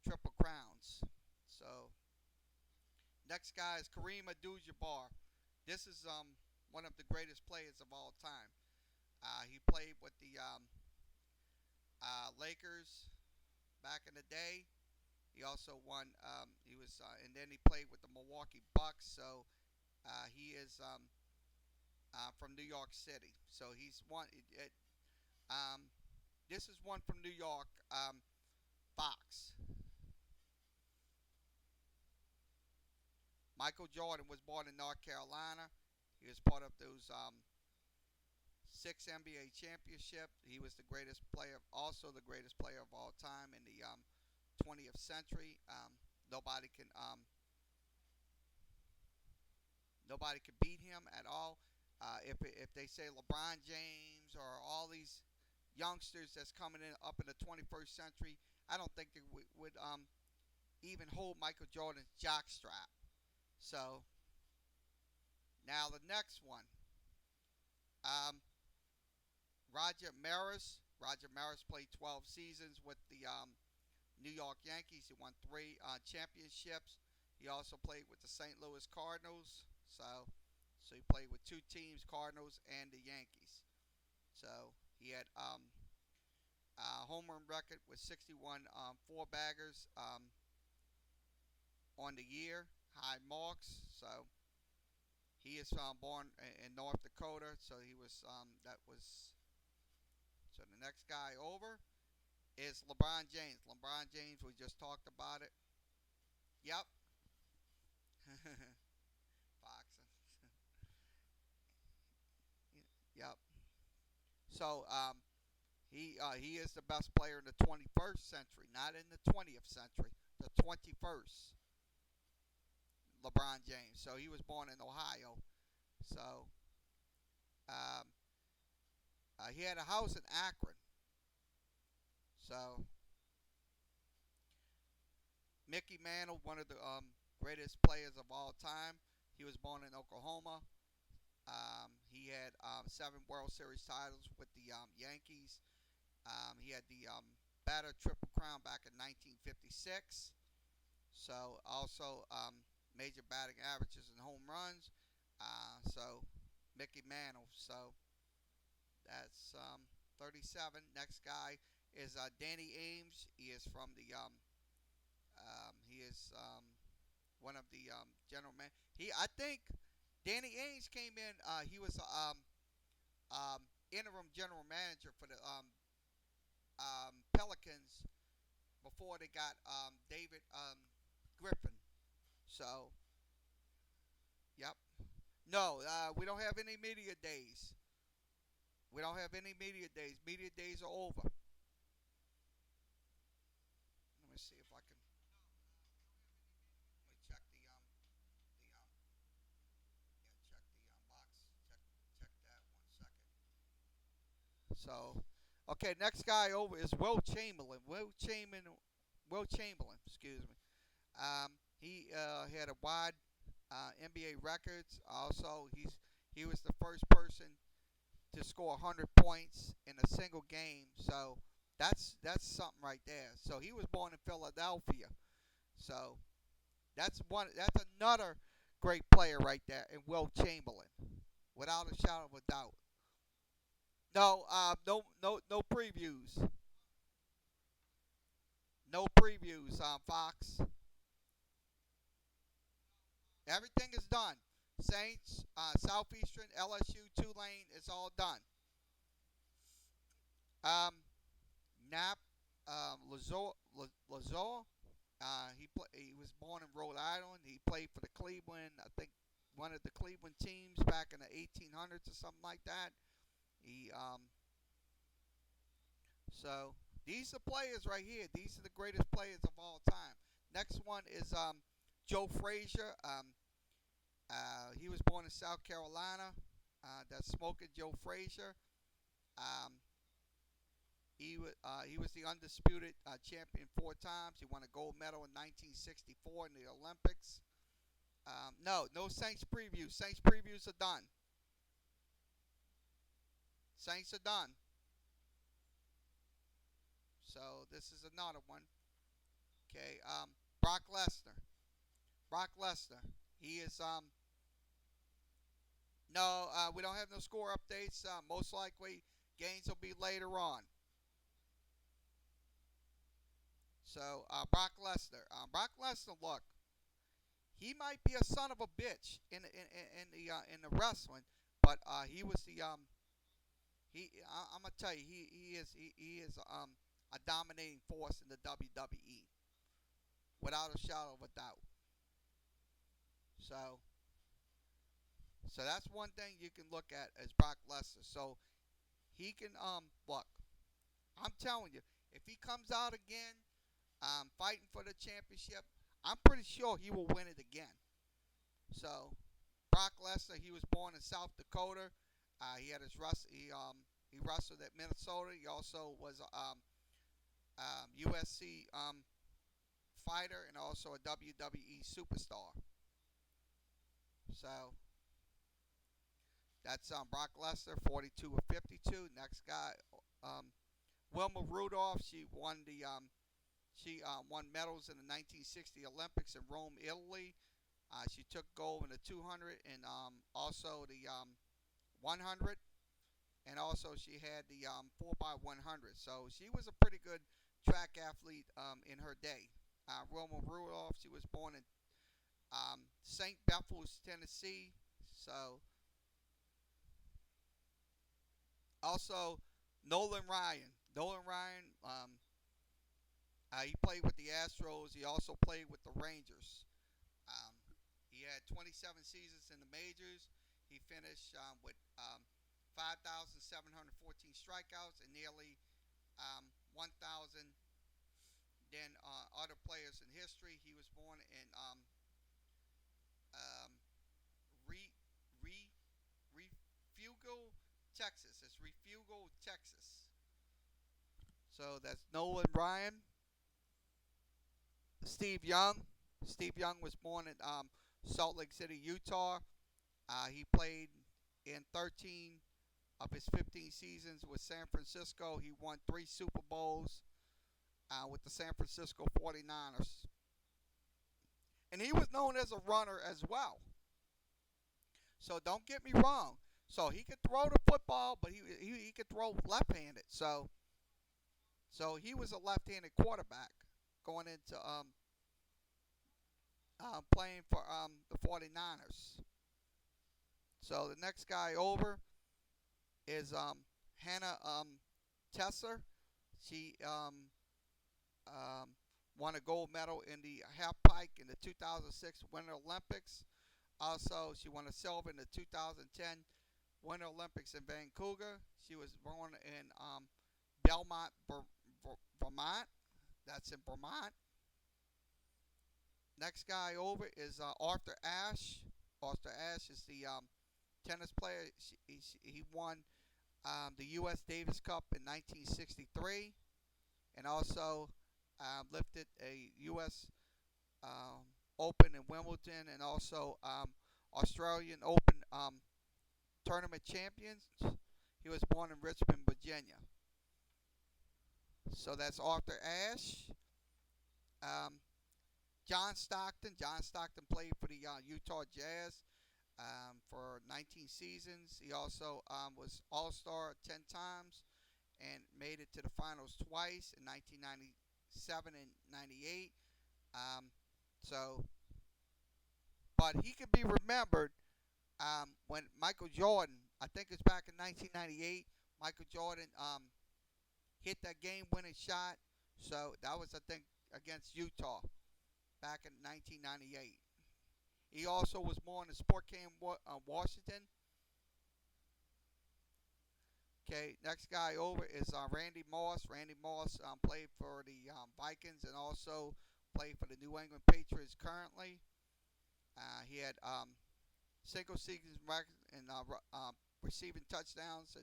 Triple Crowns. So next guy is Kareem Abdul-Jabbar. This is one of the greatest players of all time. He played with the Lakers back in the day. He also won. He was, and then he played with the Milwaukee Bucks. So he is from New York City. So he's one. Um, this is one from New York. Fox. Michael Jordan was born in North Carolina. He was part of those six NBA championships. He was the greatest player, also the greatest player of all time in the 20th century. Nobody can nobody can beat him at all. If they say LeBron James or all these youngsters that's coming in up in the 21st century, I don't think they would even hold Michael Jordan's jockstrap. So now the next one, um, Roger Maris. Roger Maris played 12 seasons with the New York Yankees. He won three championships. He also played with the St. Louis Cardinals. So he played with two teams, Cardinals and the Yankees. So he had home run record with 61 four baggers on the year, high marks. So he is born in North Dakota. So he was that was. So the next guy over is LeBron James. LeBron James, we just talked about it. Yep. Boxing. Yep. So he is the best player in the 21st century, not in the 20th century, the 21st. LeBron James. So he was born in Ohio. So um, he had a house in Akron. So Mickey Mantle, one of the greatest players of all time. He was born in Oklahoma. He had 7 World Series titles with the Yankees. He had the batter triple crown back in 1956. So also major batting averages and home runs. So Mickey Mantle. So that's 37. Next guy is Danny Ames. He is from the he is one of the general man. I think Danny Ainge came in. He was interim general manager for the Pelicans before they got David Griffin. So, yep. No, we don't have any media days. We don't have any media days. Media days are over. Let me see if I can. Let me check the yeah, check the box. Check that 1 second. So, okay, next guy over is Will Chamberlain. Will Chamberlain. Excuse me. He had a wide NBA records. Also, He was the first person to score 100 points in a single game. So that's something right there. So he was born in Philadelphia. So that's one. That's another great player right there, in Will Chamberlain, without a shadow of a doubt. No, no previews. No previews, Fox. Everything is done. Saints, Southeastern, LSU, Tulane, it's all done. Um, Nap, Lazor, he was born in Rhode Island. He played for the Cleveland, I think one of the Cleveland teams back in the 1800s or something like that. He So these are players right here. These are the greatest players of all time. Next one is Joe Frazier. He was born in South Carolina. That's Smoking Joe Frazier. Um, he was the undisputed champion 4 times. He won a gold medal in 1964 in the Olympics. No Saints previews. Saints previews are done. Saints are done. So this is another one. Okay. Brock Lesnar. Brock Lesnar. He is No, we don't have no score updates. Most likely games will be later on. So Brock Lesnar. Brock Lesnar. Look, he might be a son of a bitch in the wrestling, but he was the I'm gonna tell you, he is a dominating force in the WWE without a shadow of a doubt. So that's one thing you can look at as Brock Lesnar. So he can look. I'm telling you, if he comes out again, fighting for the championship, I'm pretty sure he will win it again. So Brock Lesnar, he was born in South Dakota. He had his he wrestled at Minnesota. He also was a USC fighter and also a WWE superstar. So that's Brock Lesnar, 42 of 52. Next guy, um, Wilma Rudolph. She won medals in the 1960 Olympics in Rome, Italy. She took gold in the 200 and also the 100, and also she had the 4x100. So she was a pretty good track athlete in her day. Wilma Rudolph. She was born in St. Bethel's, Tennessee. So also Nolan Ryan. Nolan Ryan. He played with the Astros. He also played with the Rangers. Um, he had 27 seasons in the majors. He finished with 5,714 strikeouts and nearly 1,000 than other players in history. He was born in um, Re, Re, Refugo, Texas. It's Refugo, Texas. So that's Nolan Ryan. Steve Young. Steve Young was born in Salt Lake City, Utah. He played in 13 of his 15 seasons with San Francisco. He won 3 Super Bowls with the San Francisco 49ers. And he was known as a runner as well. So don't get me wrong. So he could throw the football, but he could throw left-handed. So he was a left-handed quarterback going into playing for the 49ers. So the next guy over is Hannah Tesser. She um, won a gold medal in the half pike in the 2006 Winter Olympics. Also, she won a silver in the 2010 Winter Olympics in Vancouver. She was born in Belmont, Vermont. That's in Vermont. Next guy over is Arthur Ashe. Arthur Ashe is the tennis player. He won the U.S. Davis Cup in 1963 and also lifted a U.S. Open in Wimbledon and also Australian Open tournament champions. He was born in Richmond, Virginia. So that's Arthur Ashe. Um, John Stockton. John Stockton played for the Utah Jazz for 19 seasons. He also was All Star 10 times and made it to the finals twice in 1997 and 98. Um, so, but he can be remembered when Michael Jordan, I think it's back in 1998, Michael Jordan hit that game-winning shot. So that was, I think, against Utah back in 1998. He also was born in Spokane, Washington. Okay, next guy over is Randy Moss. Randy Moss played for the Vikings and also played for the New England Patriots currently. He had single season record in receiving touchdowns in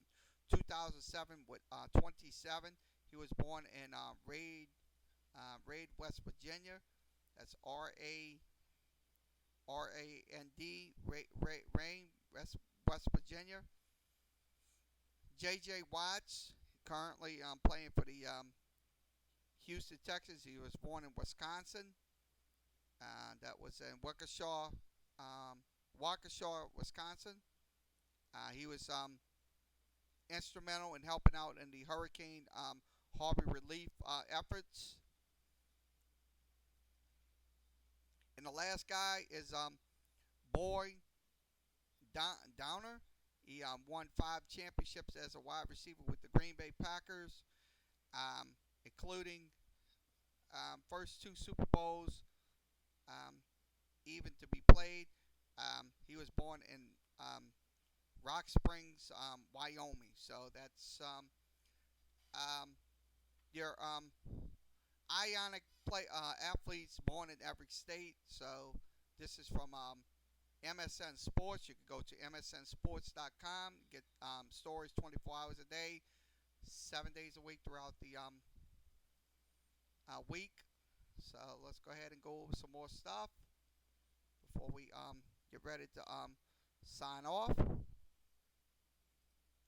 2007 with 27. He was born in Raid, West Virginia. That's Rand, Rain, West Virginia. J.J. Watts, currently playing for the Houston, Texas. He was born in Wisconsin. That was in Waukesha, Wisconsin. He was instrumental in helping out in the Hurricane Harvey relief efforts. And the last guy is Boy Downer. He won 5 championships as a wide receiver with the Green Bay Packers, including first 2 Super Bowls um, even to be played. He was born in Rock Springs, Wyoming. So that's um, your ionic play athletes born in every state. So this is from MSN Sports. You can go to msnsports.com, get stories 24 hours a day, 7 days a week throughout the week. So let's go ahead and go over some more stuff before we get ready to sign off.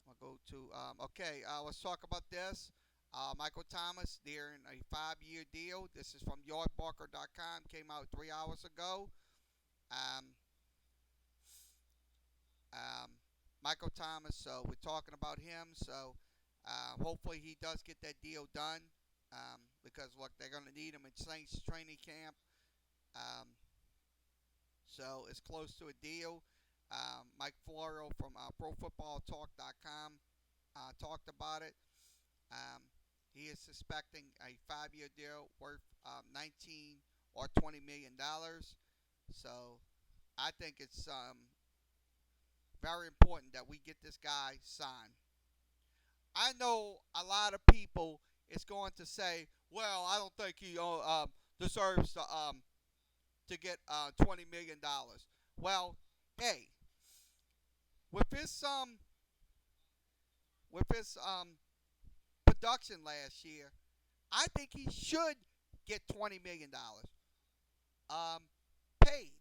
I'll go to okay. Let's talk about this. Michael Thomas, they're in a 5-year deal. This is from yardbarker.com. Came out 3 hours ago. Um, um, Michael Thomas. So we're talking about him. So hopefully he does get that deal done. Because look, they're going to need him in Saints training camp. Um, so it's close to a deal. Mike Florio from ProFootballTalk.com talked about it. Um, he is suspecting a 5-year deal worth 19 or $20 million. So I think it's very important that we get this guy signed. I know a lot of people is going to say, "Well, I don't think he deserves to get $20 million." Well, hey, with his production last year, I think he should get $20 million paid.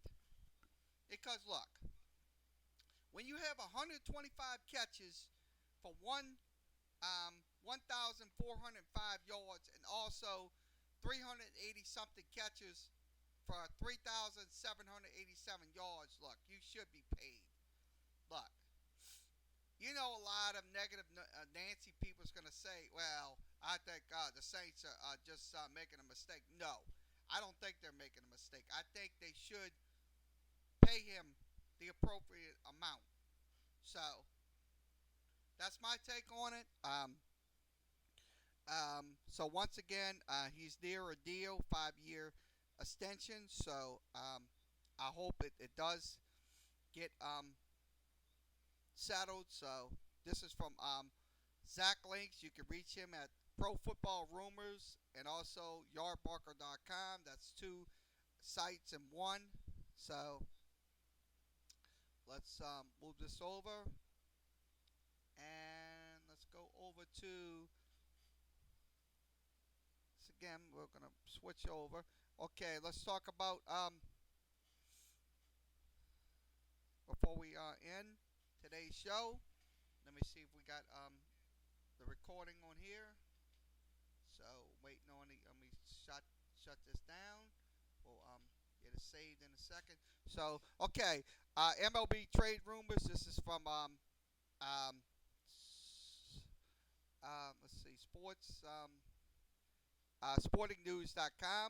Because look, when you have 125 catches for 1,405 yards and also 380 something catches for 3,787 yards, look, you should be paid. Look, you know, a lot of negative Nancy people is going to say, well, I think the Saints are just making a mistake. No, I don't think they're making a mistake. I think they should pay him the appropriate amount. So that's my take on it. So once again, he's near a deal, 5-year extension. So I hope it does get settled. So this is from Zach Links. You can reach him at Pro Football Rumors and also yardbarker.com. That's 2 sites in one. So let's move this over. And let's go over to this again. We're going to switch over. Okay, let's talk about before we end today's show. Let me see if we got the recording on here. So waiting on the. Let me shut this down. We'll get it saved in a second. So okay, MLB trade rumors. This is from um, let's see, sportingnews.com.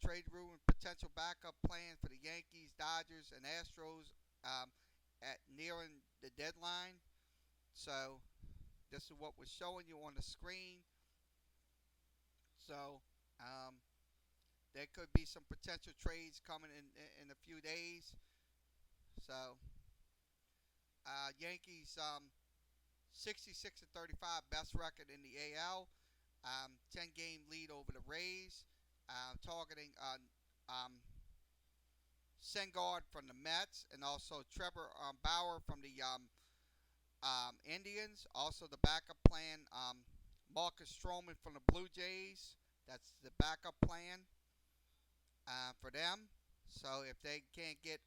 Trade rumor potential backup plan for the Yankees, Dodgers, and Astros at nearing the deadline. So this is what we're showing you on the screen. So um, there could be some potential trades coming in a few days. So Yankees 66 and 35 best record in the AL. 10-game lead over the Rays. Targeting um, Sengard from the Mets and also Trevor Bauer from the Indians. Also the backup plan, Marcus Stroman from the Blue Jays. That's the backup plan for them. So if they can't get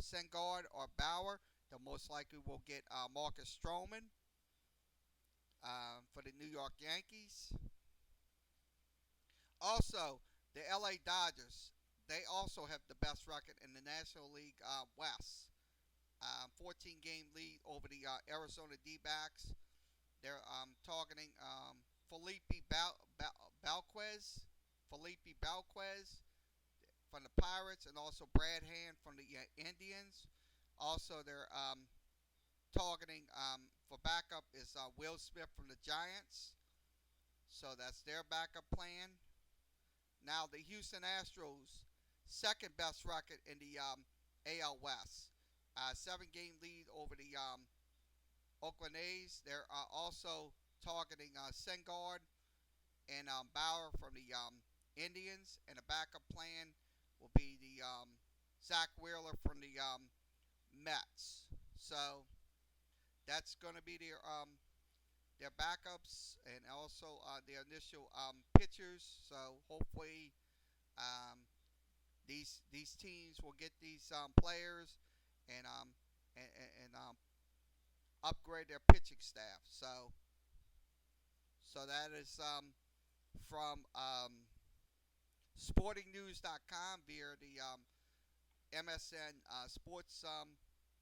Sengard or Bauer, they most likely will get Marcus Stroman for the New York Yankees. Also, the LA Dodgers. They also have the best record in the National League West. 14-game lead over the Arizona D-backs. They're targeting Balquez, Felipe Balquez from the Pirates, and also Brad Hand from the Indians. Also, they're targeting for backup is Will Smith from the Giants. So that's their backup plan. Now the Houston Astros, second best record in the AL West. 7-game lead over the Oakland A's. They're also targeting Sengard and Bauer from the Indians, and a backup plan will be the Zach Wheeler from the Mets. So that's going to be their backups and also their initial pitchers. So hopefully these teams will get these players and upgrade their pitching staff. So that is from sportingnews.com via the MSN Sports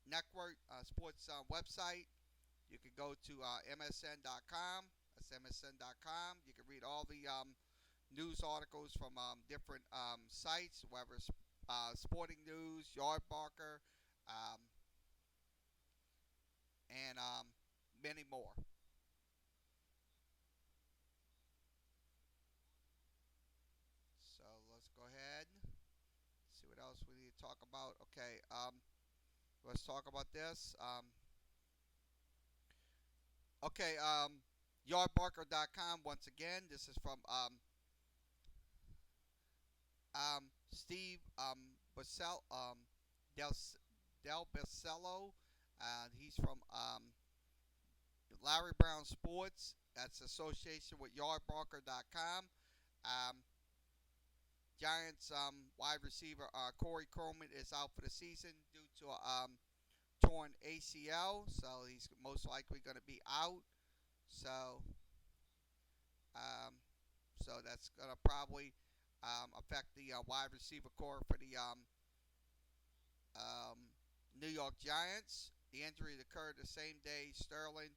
Network Sports website. You can go to MSN.com. That's MSN.com. You can read all the news articles from different sites, whether it's Sporting News, Yardbarker, um, and many more. So let's go ahead. See what else we need to talk about. Okay, let's talk about this. Okay, yardbarker.com once again. This is from Steve Del, Del Bacello. He's from Larry Brown Sports. That's association with yardbarker.com. Um, Giants wide receiver Corey Coleman is out for the season due to a torn ACL, so he's most likely going to be out. So, um, so that's going to probably affect the wide receiver core for the um, New York Giants. The injury occurred the same day Sterling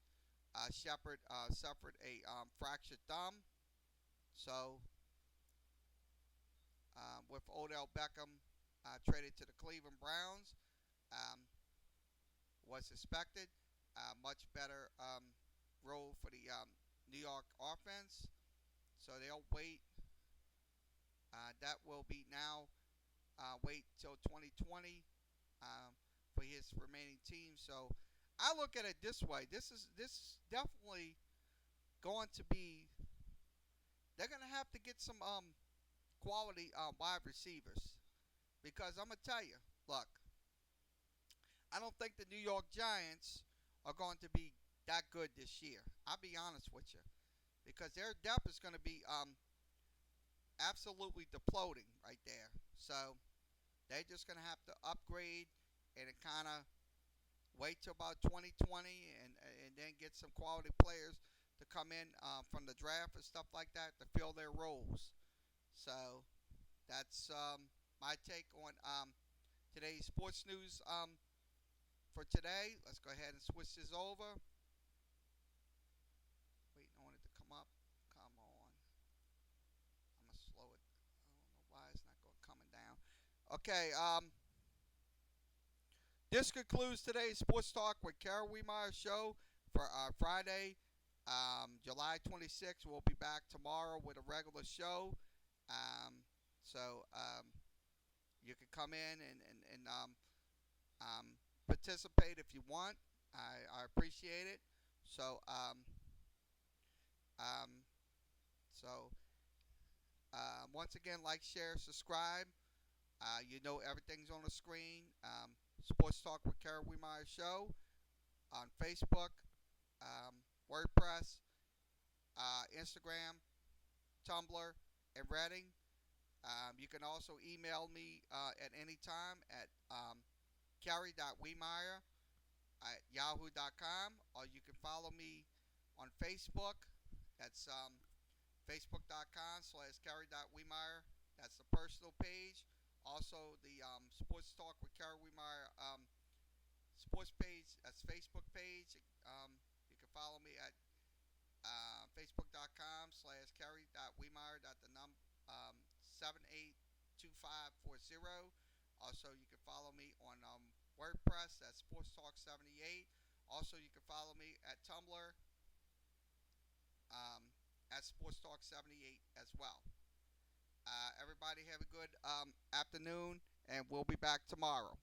Shepard suffered a fractured thumb. So, with Odell Beckham traded to the Cleveland Browns, um, was expected. Much better role for the New York offense. So they'll wait. That will be now wait till 2020 for his remaining team. So I look at it this way. This is definitely going to be. They're going to have to get some quality wide receivers because I'm gonna tell you. Look, I don't think the New York Giants are going to be that good this year. I'll be honest with you because their depth is going to be absolutely deploting right there. So they're just going to have to upgrade and kind of wait till about 2020 and then get some quality players to come in from the draft and stuff like that to fill their roles. So that's my take on today's sports news for today. Let's go ahead and switch this over. Waiting on it to come up. Come on. I'm gonna slow it. I don't know why it's not going coming down. Okay. This concludes today's sports talk with Carol Wehmeyer show for Friday, July 26th. We'll be back tomorrow with a regular show. So you can come in and participate if you want. I appreciate it. So um, so once again, like, share, subscribe. You know everything's on the screen. Sports Talk with Carol Wehmeyer show on Facebook, WordPress, Instagram, Tumblr, and Redding. You can also email me at any time at carry.wehmeyer at yahoo.com, or you can follow me on Facebook. That's facebook.com/carry.wehmeyer. That's the personal page. Also, the Sports Talk with Carrie Wehmeyer sports page. That's Facebook page. You can follow me at facebook.com/carry.wehmeyer. The number 782540. Also, you can follow me on WordPress. That's Sports Talk 78. Also, you can follow me at Tumblr um, at Sports Talk 78 as well. Everybody have a good afternoon, and we'll be back tomorrow.